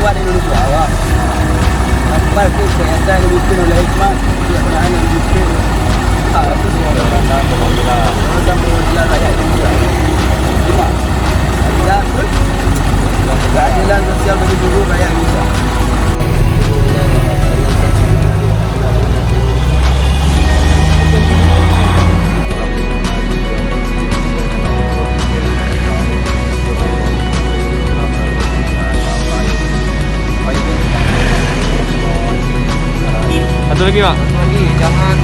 buat Indonesia awak. Sampai kesehatan dibikin oleh hikmah, kesejahteraan yang dibikin. Itu semua orang perwakilan rakyat Indonesia. Cuma keadilan sosial bagi seluruh rakyat Indonesia. Satu lagi, Pak. Lagi jangan